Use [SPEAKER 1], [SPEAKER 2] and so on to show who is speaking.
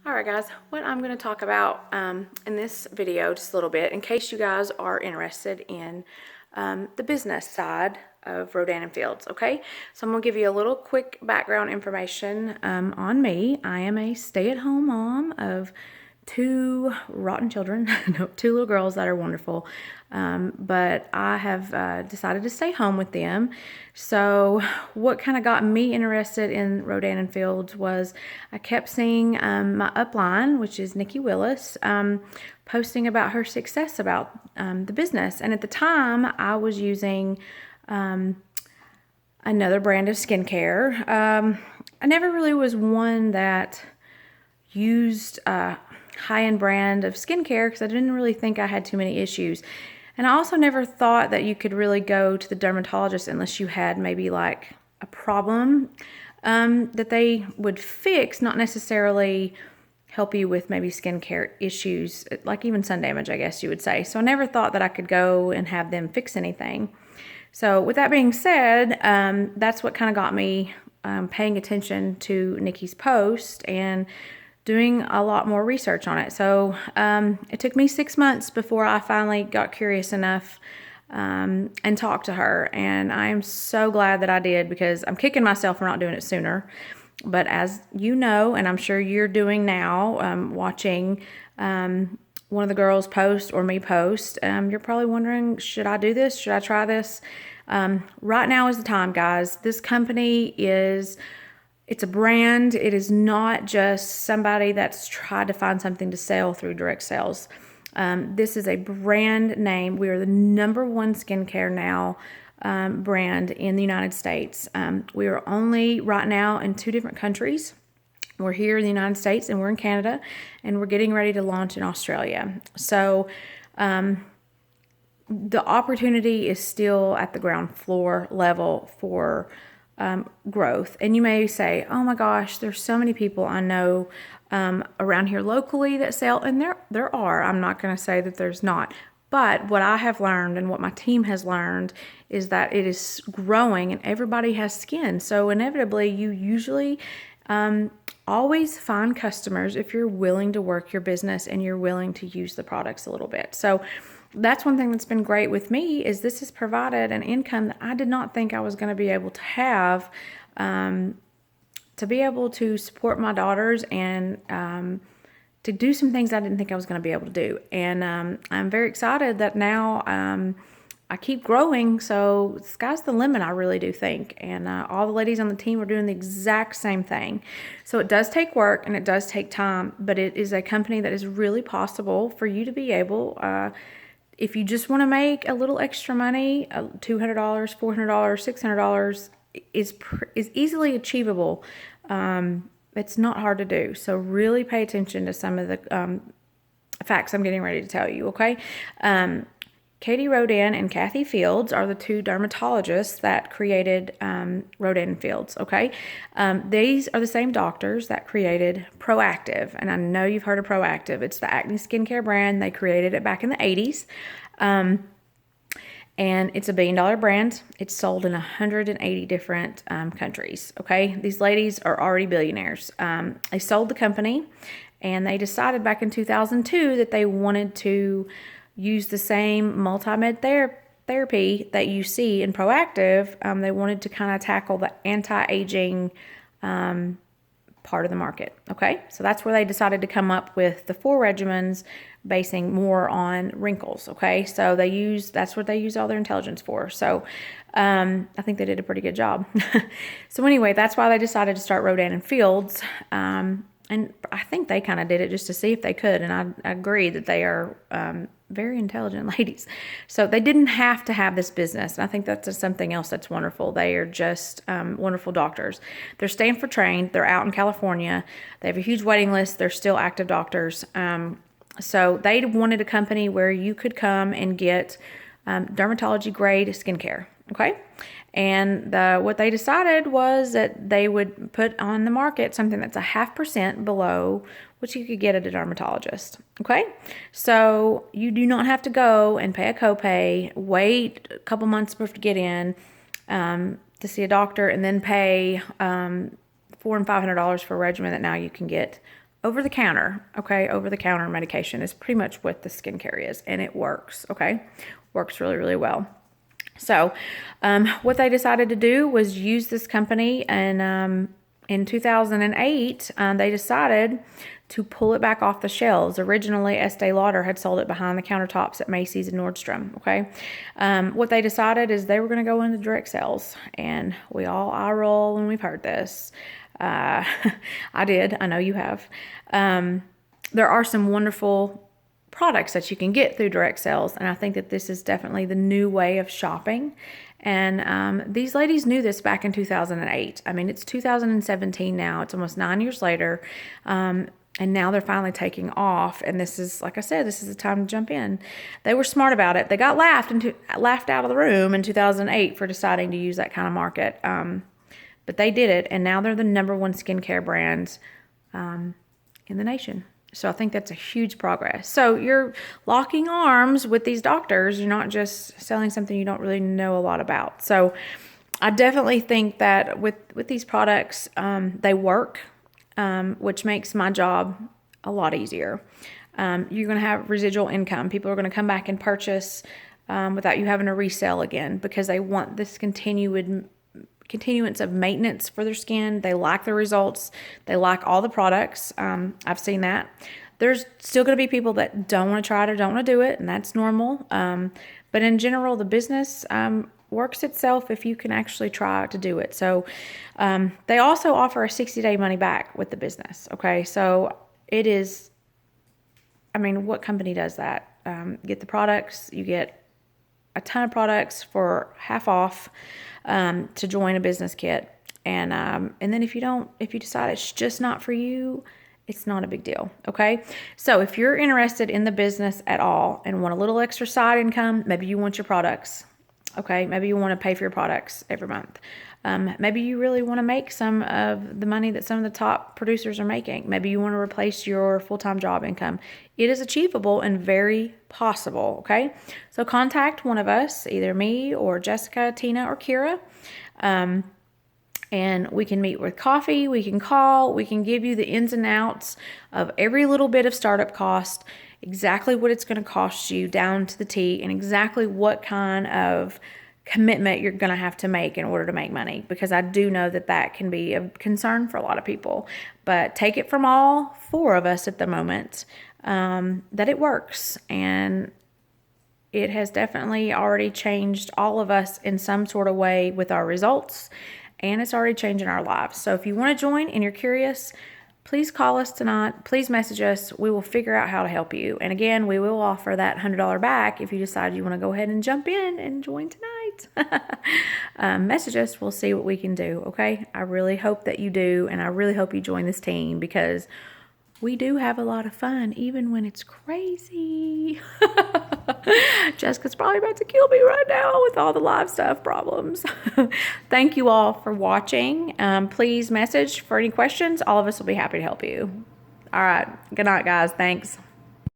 [SPEAKER 1] Alright guys, what I'm going to talk about in this video just a little bit, in case you guys are interested in the business side of Rodan and Fields, okay? So I'm going to give you a little quick background information on me. I am a stay-at-home mom of two rotten children, no, two little girls that are wonderful, but I have decided to stay home with them. So what kind of got me interested in Rodan and Fields was I kept seeing my upline, which is Nikki Willis, posting about her success about the business. And at the time, I was using another brand of skincare. I never really was one that used high-end brand of skincare because I didn't really think I had too many issues. And I also never thought that you could really go to the dermatologist unless you had maybe like a problem that they would fix, not necessarily help you with maybe skincare issues, like even sun damage, I guess you would say. So I never thought that I could go and have them fix anything. So with that being said, that's what kind of got me paying attention to Nikki's post and doing a lot more research on it. So it took me 6 months before I finally got curious enough and talked to her. And I am so glad that I did, because I'm kicking myself for not doing it sooner. But as you know, and I'm sure you're doing now, watching one of the girls post or me post, you're probably wondering, should I do this? Should I try this? Right now is the time, guys. This company it's a brand. It is not just somebody that's tried to find something to sell through direct sales. This is a brand name. We are the #1 skincare now brand in the United States. We are only right now in 2 different countries. We're here in the United States and we're in Canada, and we're getting ready to launch in Australia. So the opportunity is still at the ground floor level for growth. And you may say, oh my gosh, there's so many people I know around here locally that sell, and there are. I'm not going to say that there's not. But what I have learned and what my team has learned is that it is growing and everybody has skin. So inevitably, you usually always find customers if you're willing to work your business and you're willing to use the products a little bit. So that's one thing that's been great with me, is this has provided an income that I did not think I was going to be able to have, to be able to support my daughters and to do some things I didn't think I was going to be able to do. And I'm very excited that now I keep growing, so the sky's the limit, I really do think. And all the ladies on the team are doing the exact same thing. So it does take work and it does take time, but it is a company that is really possible for you to be able, if you just want to make a little extra money, $200, $400, $600 is easily achievable. It's not hard to do. So really pay attention to some of the facts I'm getting ready to tell you, okay? Katie Rodan and Kathy Fields are the 2 dermatologists that created Rodan and Fields, okay? These are the same doctors that created Proactive, and I know you've heard of Proactive. It's the acne skincare brand. They created it back in the 80s, and it's a $1 billion brand. It's sold in 180 different countries, okay? These ladies are already billionaires. They sold the company, and they decided back in 2002 that they wanted to use the same multi-med therapy that you see in Proactive. They wanted to kind of tackle the anti-aging part of the market, okay? So that's where they decided to come up with the 4 regimens basing more on wrinkles, okay? So that's what they use all their intelligence for. So I think they did a pretty good job. So anyway, that's why they decided to start Rodan and Fields. And I think they kind of did it just to see if they could. And I agree that they are very intelligent ladies. So they didn't have to have this business. And I think that's something else that's wonderful. They are just wonderful doctors. They're Stanford trained. They're out in California. They have a huge waiting list. They're still active doctors. So they wanted a company where you could come and get dermatology grade skincare. Okay. And what they decided was that they would put on the market something that's 0.5% below what you could get at a dermatologist. Okay. So you do not have to go and pay a copay, wait a couple months before to get in to see a doctor, and then pay $400 and $500 for a regimen that now you can get over the counter, okay? Over the counter medication is pretty much what the skincare is, and it works, okay? Works really, really well. So what they decided to do was use this company, and in 2008, they decided to pull it back off the shelves. Originally, Estee Lauder had sold it behind the countertops at Macy's and Nordstrom, okay? What they decided is they were going to go into direct sales, and we all eye roll when we've heard this. I did. I know you have. There are some wonderful products that you can get through direct sales, and I think that this is definitely the new way of shopping. And these ladies knew this back in 2008. I mean, it's 2017 now. It's almost 9 years later. And now they're finally taking off. And this is, like I said, this is the time to jump in. They were smart about it. They got laughed out of the room in 2008 for deciding to use that kind of market. But they did it, and now they're the #1 skincare brand in the nation. So I think that's a huge progress. So you're locking arms with these doctors. You're not just selling something you don't really know a lot about. So I definitely think that with these products, they work, which makes my job a lot easier. You're going to have residual income. People are going to come back and purchase without you having to resell again, because they want this continuance of maintenance for their skin. They like the results. They like all the products. I've seen that. There's still going to be people that don't want to try it or don't want to do it, and that's normal. But in general, the business works itself if you can actually try to do it. So they also offer a 60-day money back with the business. Okay, so it is, I mean, what company does that? Get the products, you get a ton of products for half off to join a business kit. And then if you decide it's just not for you, it's not a big deal, okay? So if you're interested in the business at all and want a little extra side income, maybe you want your products, okay? Maybe you want to pay for your products every month. Maybe you really want to make some of the money that some of the top producers are making. Maybe you want to replace your full-time job income. It is achievable and very possible, okay? So contact one of us, either me or Jessica, Tina, or Kira, and we can meet with coffee, we can call, we can give you the ins and outs of every little bit of startup cost, exactly what it's going to cost you down to the T, and exactly what kind of commitment you're going to have to make in order to make money, because I do know that that can be a concern for a lot of people. But take it from all 4 of us at the moment, that it works, and it has definitely already changed all of us in some sort of way with our results, and it's already changing our lives. So if you want to join and you're curious, please call us tonight. Please message us. We will figure out how to help you. And again, we will offer that $100 back if you decide you want to go ahead and jump in and join tonight. Message us. We'll see what we can do, okay? I really hope that you do, and I really hope you join this team, because we do have a lot of fun, even when it's crazy. Jessica's probably about to kill me right now with all the live stuff problems. Thank you all for watching. Please message for any questions. All of us will be happy to help you. All right. Good night, guys. Thanks.